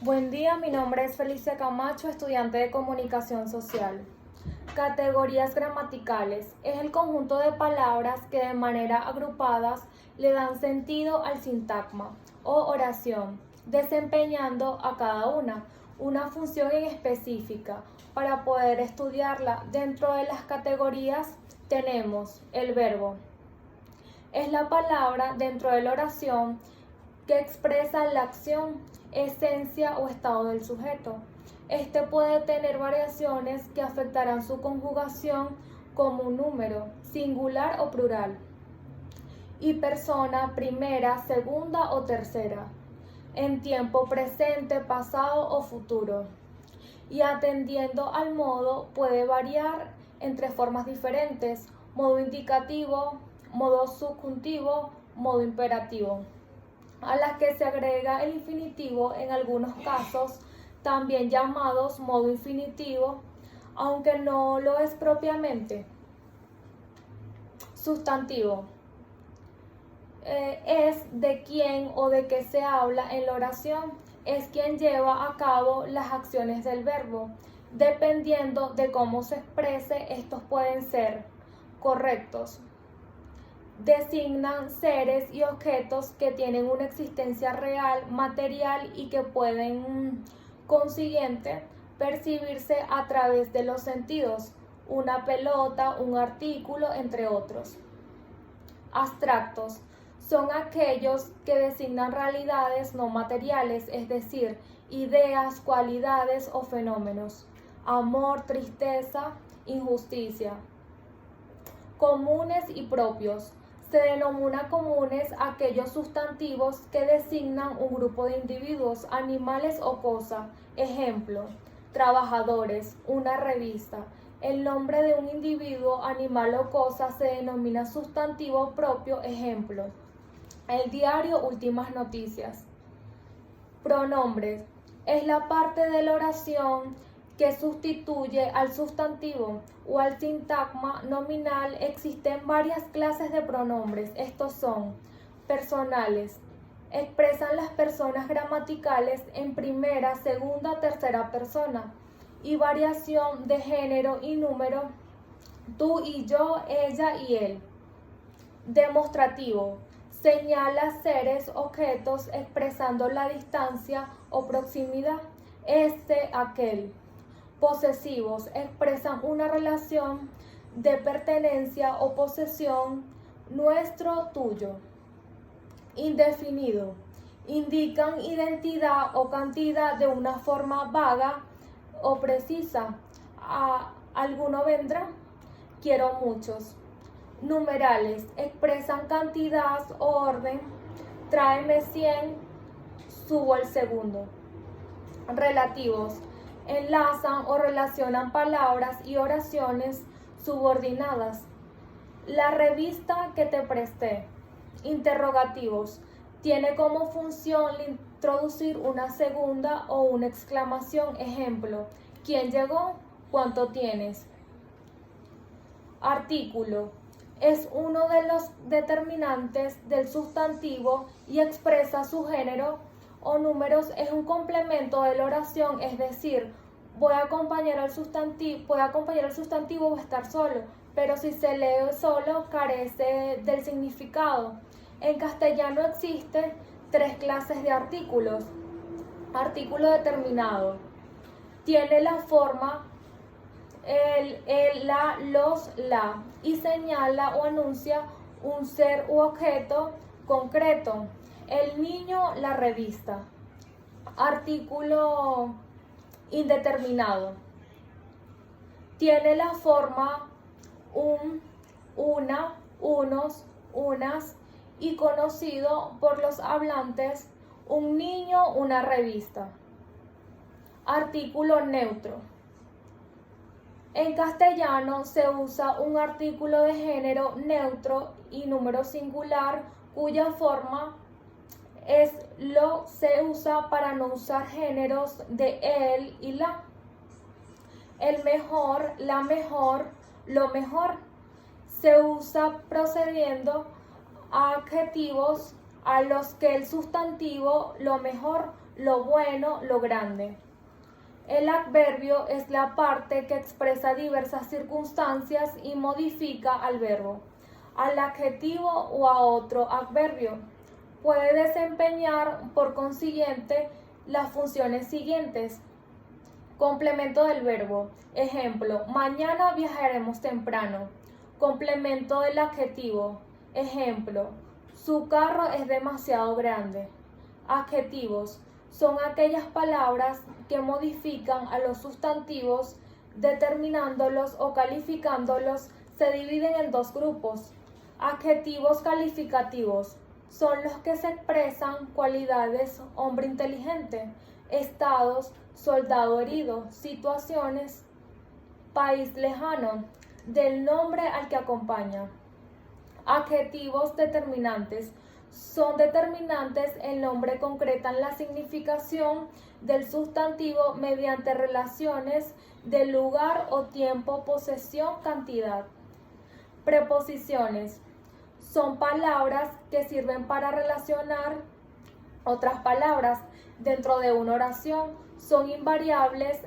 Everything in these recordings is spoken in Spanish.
Buen día, mi nombre es Felicia Camacho, estudiante de Comunicación Social. Categorías gramaticales es el conjunto de palabras que de manera agrupadas le dan sentido al sintagma o oración, desempeñando a cada una función en específica. Para poder estudiarla, dentro de las categorías tenemos el verbo. Es la palabra dentro de la oración que expresa la acción, esencia o estado del sujeto. Este puede tener variaciones que afectarán su conjugación como un número, singular o plural, y persona primera, segunda o tercera, en tiempo presente, pasado o futuro. Y atendiendo al modo puede variar entre formas diferentes, modo indicativo, modo subjuntivo, modo imperativo, a las que se agrega el infinitivo en algunos casos, también llamados modo infinitivo, aunque no lo es propiamente. Sustantivo. Es de quién o de qué se habla en la oración, es quien lleva a cabo las acciones del verbo. Dependiendo de cómo se exprese, estos pueden ser correctos. Designan seres y objetos que tienen una existencia real, material y que pueden, consiguiente, percibirse a través de los sentidos, una pelota, un artículo, entre otros. Abstractos son aquellos que designan realidades no materiales, es decir, ideas, cualidades o fenómenos. Amor, tristeza, injusticia. Comunes y propios. Se denomina comunes aquellos sustantivos que designan un grupo de individuos, animales o cosas. Ejemplo, trabajadores, una revista. El nombre de un individuo, animal o cosa se denomina sustantivo propio. Ejemplo, el diario Últimas Noticias. Pronombres. Es la parte de la oración que sustituye al sustantivo o al sintagma nominal. Existen varias clases de pronombres. Estos son personales. Expresan las personas gramaticales en primera, segunda, tercera persona. Y variación de género y número, tú y yo, ella y él. Demostrativo. Señala seres, objetos, expresando la distancia o proximidad. Este, aquel. Posesivos. Expresan una relación de pertenencia o posesión, nuestro, tuyo. Indefinido. Indican identidad o cantidad de una forma vaga o precisa. ¿Alguno vendrá? Quiero muchos. Numerales. Expresan cantidad o orden. Tráeme 100, subo el segundo. Relativos. Enlazan o relacionan palabras y oraciones subordinadas. La revista que te presté. Interrogativos. Tiene como función introducir una segunda o una exclamación. Ejemplo, ¿quién llegó? ¿Cuánto tienes? Artículo. Es uno de los determinantes del sustantivo y expresa su género o números. Es un complemento de la oración, es decir, puede acompañar al sustantivo o estar solo, pero si se lee solo carece del significado. En castellano existen 3 clases de artículos. Artículo determinado. Tiene la forma el, la, los, la, y señala o anuncia un ser u objeto concreto. El niño, la revista. Artículo indeterminado. Tiene la forma un, una, unos, unas, y conocido por los hablantes, un niño, una revista. Artículo neutro. En castellano se usa un artículo de género neutro y número singular cuya forma es lo. Se usa para no usar géneros de él y la. El mejor, la mejor, lo mejor. Se usa procediendo a adjetivos a los que el sustantivo, lo mejor, lo bueno, lo grande. El adverbio es la parte que expresa diversas circunstancias y modifica al verbo, al adjetivo o a otro adverbio. Puede desempeñar, por consiguiente, las funciones siguientes. Complemento del verbo. Ejemplo, mañana viajaremos temprano. Complemento del adjetivo. Ejemplo, su carro es demasiado grande. Adjetivos. Son aquellas palabras que modifican a los sustantivos, determinándolos o calificándolos. Se dividen en dos grupos. Adjetivos calificativos. Son los que se expresan cualidades: hombre inteligente, estados, soldado herido, situaciones, país lejano, del nombre al que acompaña. Adjetivos determinantes. Son determinantes, el nombre concretan la significación del sustantivo mediante relaciones de lugar o tiempo, posesión, cantidad. Preposiciones. Son palabras que sirven para relacionar otras palabras dentro de una oración. Son invariables.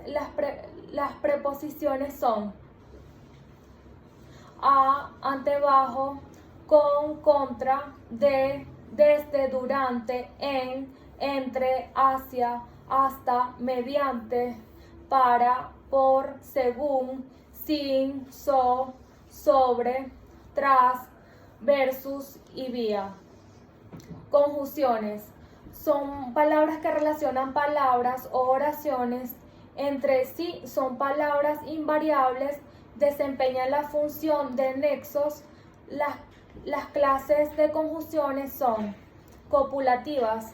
Las preposiciones son a, ante, bajo, con, contra, de, desde, durante, en, entre, hacia, hasta, mediante, para, por, según, sin, sobre, tras, versus y vía. Conjunciones. Son palabras que relacionan palabras o oraciones entre sí. Son palabras invariables, desempeñan la función de nexos. Las clases de conjunciones son copulativas.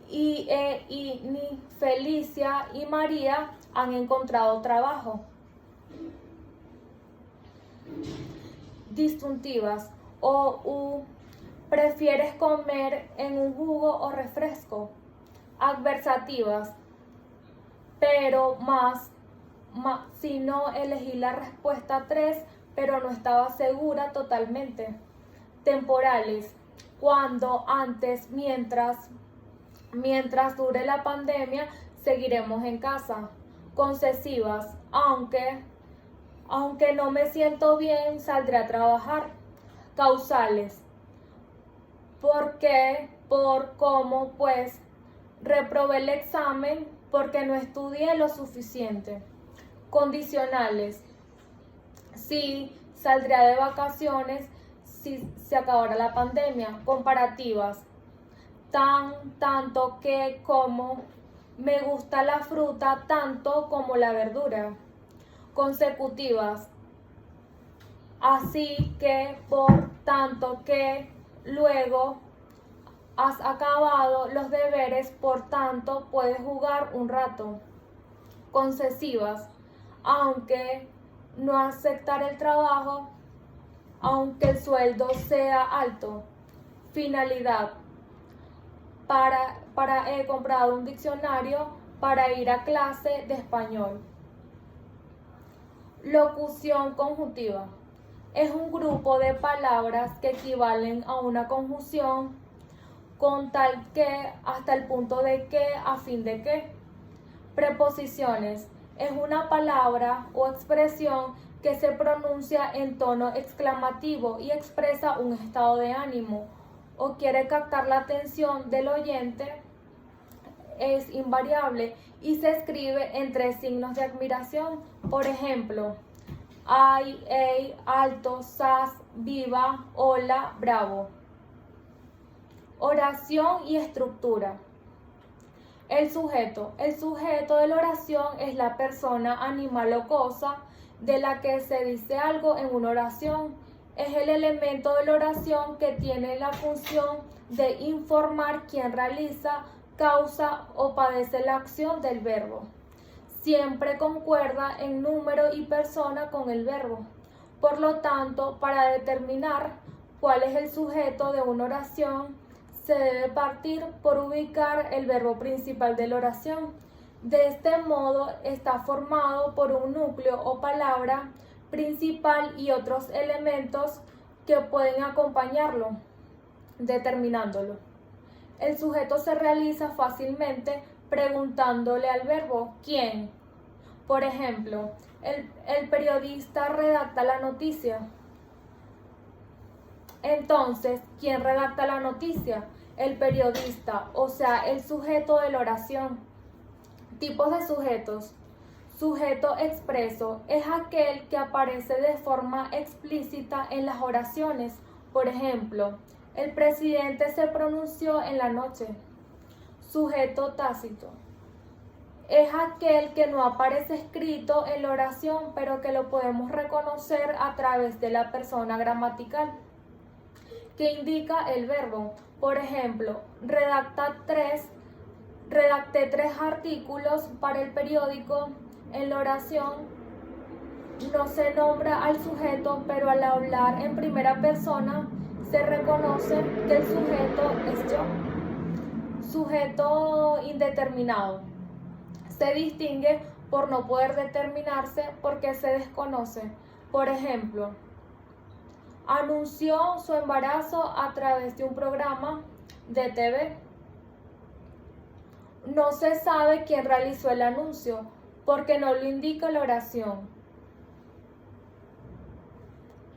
Ni Felicia y María han encontrado trabajo. Disjuntivas. ¿Prefieres comer en un jugo o refresco? Adversativas. Pero más, si no, elegí la respuesta 3, pero no estaba segura totalmente. Temporales. Cuando, antes, mientras dure la pandemia, seguiremos en casa. Concesivas. Aunque no me siento bien, saldré a trabajar. Causales. ¿Por qué? Por, cómo, pues. Reprobé el examen porque no estudié lo suficiente. Condicionales. Sí, saldría de vacaciones si se acabara la pandemia. Comparativas. Tanto que, como. Me gusta la fruta tanto como la verdura. Consecutivas. Así que, por tanto que, luego. Has acabado los deberes, por tanto puedes jugar un rato. Concesivas. Aunque no aceptar el trabajo, aunque el sueldo sea alto. Finalidad. He comprado un diccionario para ir a clase de español. Locución conjuntiva. Es un grupo de palabras que equivalen a una conjunción con tal que, hasta el punto de que, a fin de que. Preposiciones. Es una palabra o expresión que se pronuncia en tono exclamativo y expresa un estado de ánimo o quiere captar la atención del oyente. Es invariable y se escribe entre signos de admiración. Por ejemplo, ay, ey, alto, sas, viva, hola, bravo. Oración y estructura. El sujeto. El sujeto de la oración es la persona, animal o cosa de la que se dice algo en una oración. Es el elemento de la oración que tiene la función de informar quién realiza, causa o padece la acción del verbo. Siempre concuerda en número y persona con el verbo. Por lo tanto, para determinar cuál es el sujeto de una oración, se debe partir por ubicar el verbo principal de la oración. De este modo está formado por un núcleo o palabra principal y otros elementos que pueden acompañarlo. determinándolo. El sujeto se realiza fácilmente preguntándole al verbo ¿quién? Por ejemplo, el periodista redacta la noticia. Entonces, ¿quién redacta la noticia? El periodista, o sea, el sujeto de la oración. Tipos de sujetos. Sujeto expreso es aquel que aparece de forma explícita en las oraciones. Por ejemplo, el presidente se pronunció en la noche. Sujeto tácito es aquel que no aparece escrito en la oración, pero que lo podemos reconocer a través de la persona gramatical que indica el verbo. Por ejemplo, redacté 3 artículos para el periódico. En la oración no se nombra al sujeto, pero al hablar en primera persona se reconoce que el sujeto es yo. Sujeto indeterminado. Se distingue por no poder determinarse porque se desconoce. Por ejemplo, anunció su embarazo a través de un programa de TV. No se sabe quién realizó el anuncio porque no lo indica la oración.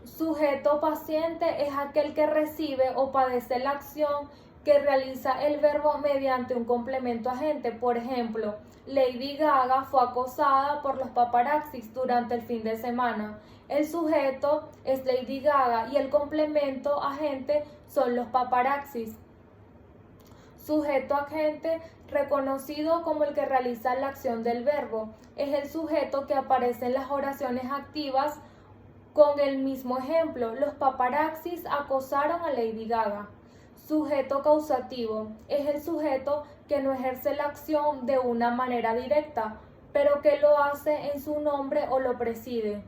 Sujeto paciente es aquel que recibe o padece la acción que realiza el verbo mediante un complemento agente. Por ejemplo, Lady Gaga fue acosada por los paparazzis durante el fin de semana. El sujeto es Lady Gaga y el complemento agente son los paparazzis. Sujeto agente, reconocido como el que realiza la acción del verbo, es el sujeto que aparece en las oraciones activas con el mismo ejemplo. Los paparazzis acosaron a Lady Gaga. Sujeto causativo es el sujeto que no ejerce la acción de una manera directa, pero que lo hace en su nombre o lo preside.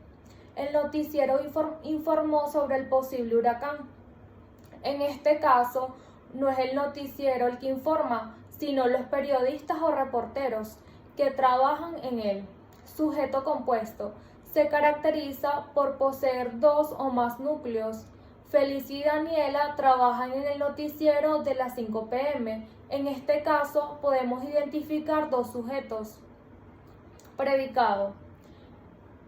El noticiero informó sobre el posible huracán. En este caso, no es el noticiero el que informa, sino los periodistas o reporteros que trabajan en él. Sujeto compuesto se caracteriza por poseer 2 o más núcleos. Feliz y Daniela trabajan en el noticiero de las 5 p.m. En este caso, podemos identificar 2 sujetos. Predicado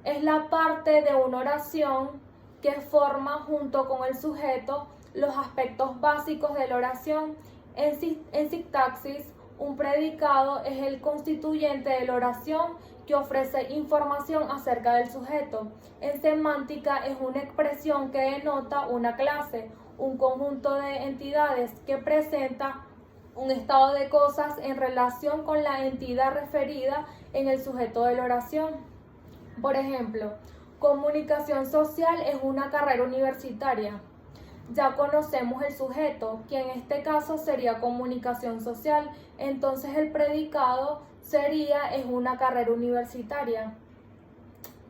es la parte de una oración que forma junto con el sujeto los aspectos básicos de la oración. En sintaxis, un predicado es el constituyente de la oración que ofrece información acerca del sujeto. En semántica es una expresión que denota una clase, un conjunto de entidades que presenta un estado de cosas en relación con la entidad referida en el sujeto de la oración. Por ejemplo, comunicación social es una carrera universitaria. Ya conocemos el sujeto, que en este caso sería comunicación social, entonces el predicado es una carrera universitaria.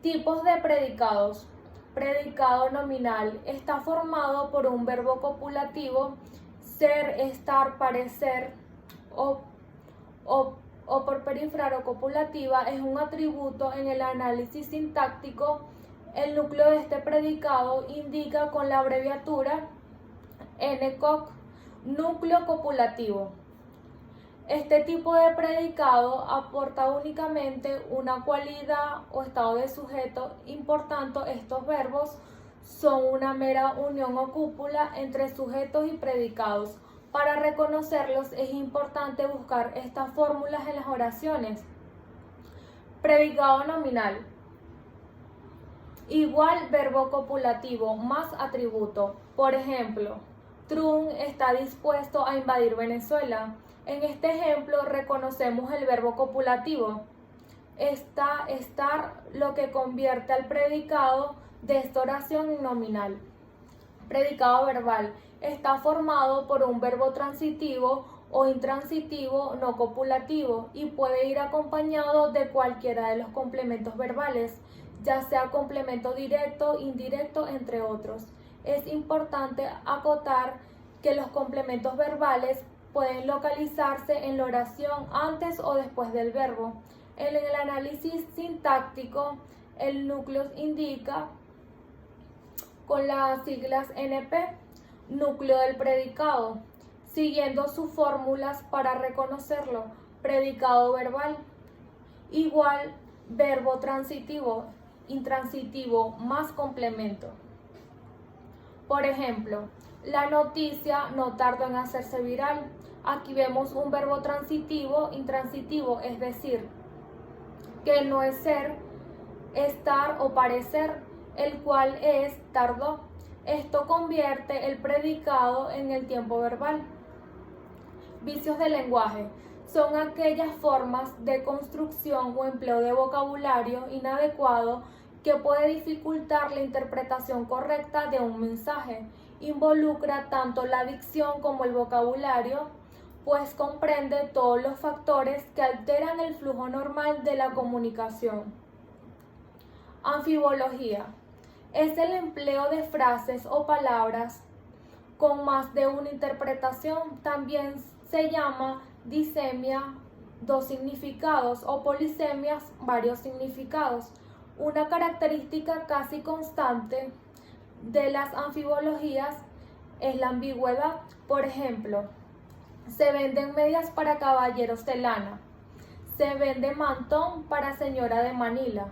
Tipos de predicados. Predicado nominal está formado por un verbo copulativo, ser, estar, parecer, o por perífraro copulativa, es un atributo en el análisis sintáctico. El núcleo de este predicado indica con la abreviatura NCOC, núcleo copulativo. Este tipo de predicado aporta únicamente una cualidad o estado de sujeto. Importante, estos verbos son una mera unión o cúpula entre sujetos y predicados. Para reconocerlos es importante buscar estas fórmulas en las oraciones. Predicado nominal. Igual verbo copulativo más atributo. Por ejemplo, Trump está dispuesto a invadir Venezuela. En este ejemplo reconocemos el verbo copulativo. Estar, lo que convierte al predicado de esta oración en nominal. Predicado verbal está formado por un verbo transitivo o intransitivo no copulativo y puede ir acompañado de cualquiera de los complementos verbales, ya sea complemento directo, indirecto, entre otros. Es importante acotar que los complementos verbales pueden localizarse en la oración antes o después del verbo. En el análisis sintáctico, el núcleo indica con las siglas NP. Núcleo del predicado, siguiendo sus fórmulas para reconocerlo. Predicado verbal, igual verbo transitivo, intransitivo más complemento. Por ejemplo, la noticia no tardó en hacerse viral. Aquí vemos un verbo transitivo, intransitivo, es decir, que no es ser, estar o parecer, el cual es tardó. Esto convierte el predicado en el tiempo verbal. Vicios del lenguaje son aquellas formas de construcción o empleo de vocabulario inadecuado que puede dificultar la interpretación correcta de un mensaje. Involucra tanto la dicción como el vocabulario, pues comprende todos los factores que alteran el flujo normal de la comunicación. Anfibología es el empleo de frases o palabras con más de una interpretación. También se llama disemia, dos significados, o polisemias, varios significados. Una característica casi constante de las anfibologías es la ambigüedad. Por ejemplo, se venden medias para caballeros de lana. Se vende mantón para señora de Manila.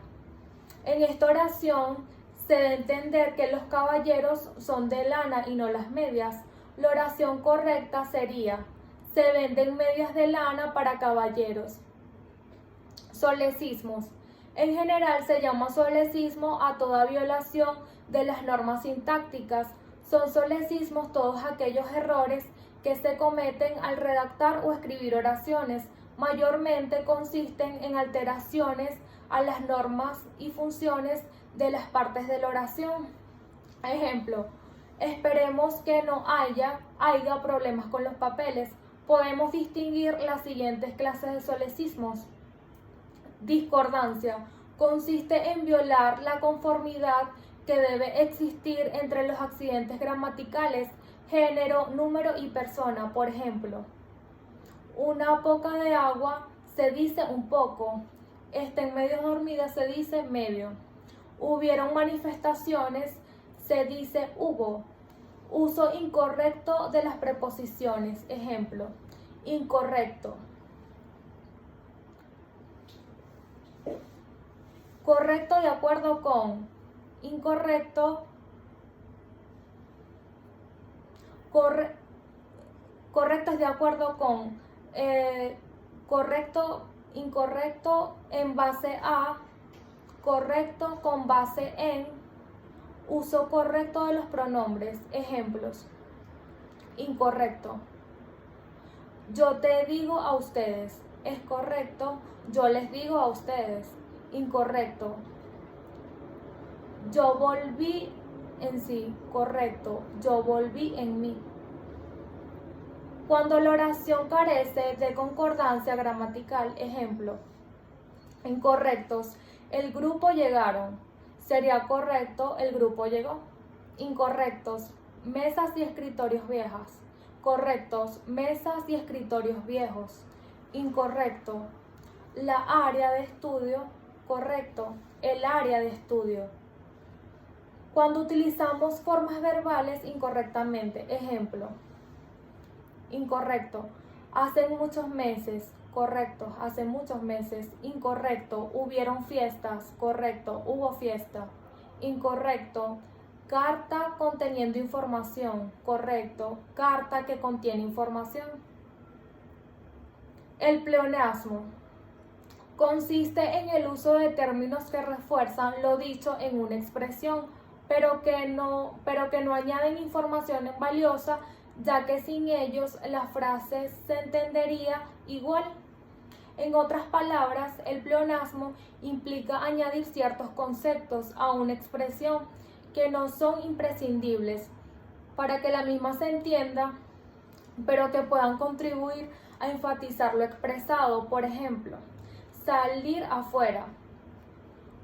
En esta oración se debe entender que los caballeros son de lana y no las medias. La oración correcta sería: se venden medias de lana para caballeros. Solecismos. En general se llama solecismo a toda violación de las normas sintácticas. Son solecismos todos aquellos errores que se cometen al redactar o escribir oraciones. Mayormente consisten en alteraciones a las normas y funciones de las partes de la oración. Ejemplo: esperemos que no haya problemas con los papeles. Podemos distinguir las siguientes clases de solecismos. Discordancia consiste en violar la conformidad que debe existir entre los accidentes gramaticales, género, número y persona. Por ejemplo, una poca de agua se dice un poco. Está en medio dormida se dice medio. Hubieron manifestaciones se dice hubo. Uso incorrecto de las preposiciones. Ejemplo: incorrecto. Correcto de acuerdo con. Incorrecto. Correcto es de acuerdo con. Correcto, incorrecto en base a. Correcto con base en. Uso correcto de los pronombres. Ejemplos: incorrecto. Yo te digo a ustedes. Es correcto. Yo les digo a ustedes. Incorrecto. Yo volví en sí. Correcto. Yo volví en mí. Cuando la oración carece de concordancia gramatical. Ejemplo: incorrectos. El grupo llegaron. Sería correcto: el grupo llegó. Incorrectos. Mesas y escritorios viejas. Correctos. Mesas y escritorios viejos. Incorrecto. La área de estudio. Correcto. El área de estudio. Cuando utilizamos formas verbales incorrectamente. Ejemplo: incorrecto. Hace muchos meses. Correcto. Hace muchos meses. Incorrecto. Hubieron fiestas. Correcto. Hubo fiesta. Incorrecto. Carta conteniendo información. Correcto. Carta que contiene información. El pleonasmo consiste en el uso de términos que refuerzan lo dicho en una expresión, pero que no añaden información valiosa, ya que sin ellos la frase se entendería igual. En otras palabras, el pleonasmo implica añadir ciertos conceptos a una expresión que no son imprescindibles para que la misma se entienda, pero que puedan contribuir a enfatizar lo expresado. Por ejemplo, salir afuera.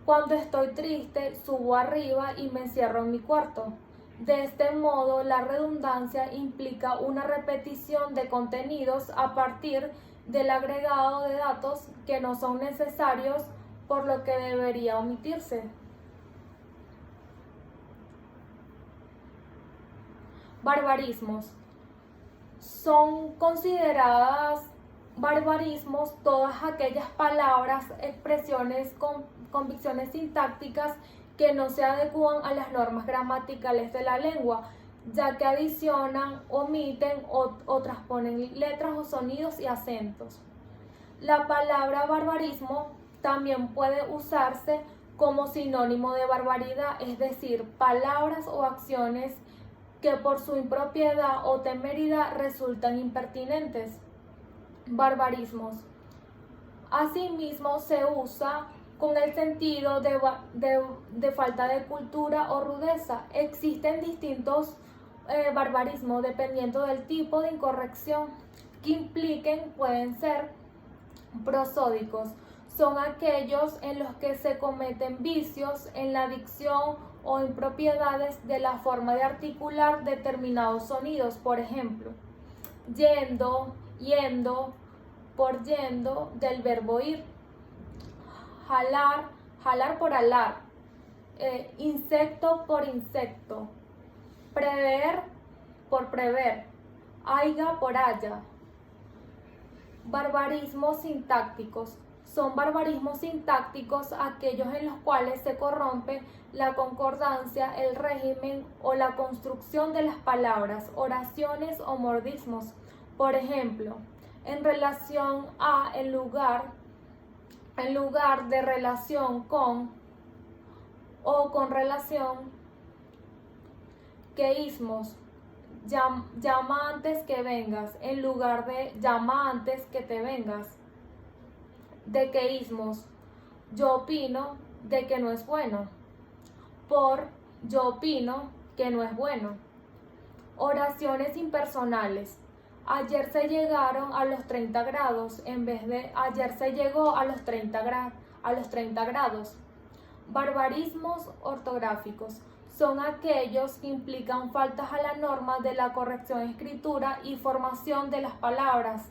Cuando estoy triste, subo arriba y me encierro en mi cuarto. De este modo, la redundancia implica una repetición de contenidos a partir del agregado de datos que no son necesarios, por lo que debería omitirse. Barbarismos. Son consideradas barbarismos todas aquellas palabras, expresiones, convicciones sintácticas que no se adecúan a las normas gramaticales de la lengua, ya que adicionan, omiten o transponen letras o sonidos y acentos. La palabra barbarismo también puede usarse como sinónimo de barbaridad, es decir, palabras o acciones que por su impropiedad o temeridad resultan impertinentes. Barbarismos. Asimismo, se usa con el sentido de falta de cultura o rudeza. Existen distintos barbarismos dependiendo del tipo de incorrección que impliquen. Pueden ser prosódicos. Son aquellos en los que se cometen vicios en la dicción o impropiedades de la forma de articular determinados sonidos. Por ejemplo, yendo, yendo, por yendo, del verbo ir. Jalar, jalar por alar. Insecto por insecto. Prever por prever. Haiga por haya. Barbarismos sintácticos. Son barbarismos sintácticos aquellos en los cuales se corrompe la concordancia, el régimen o la construcción de las palabras, oraciones o modismos. Por ejemplo, en relación a, en lugar de relación con, o con relación, queísmos. Llama antes que vengas, en lugar de llama antes que te vengas. Dequeísmos. Yo opino de que no es bueno. Por yo opino que no es bueno. Oraciones impersonales. Ayer se llegaron a los 30 grados en vez de ayer se llegó a los 30 grados. Barbarismos ortográficos. Son aquellos que implican faltas a la norma de la corrección escritura y formación de las palabras.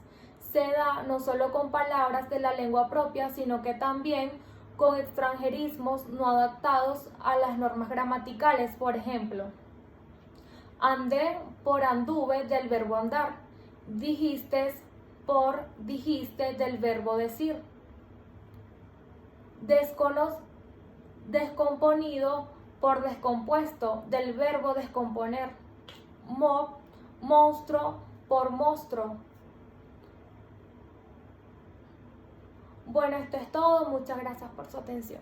Se da no solo con palabras de la lengua propia, sino que también con extranjerismos no adaptados a las normas gramaticales. Por ejemplo, andé por anduve del verbo andar. Dijiste por dijiste del verbo decir. Descomponido por descompuesto del verbo descomponer. Monstruo por monstruo. Bueno, esto es todo. Muchas gracias por su atención.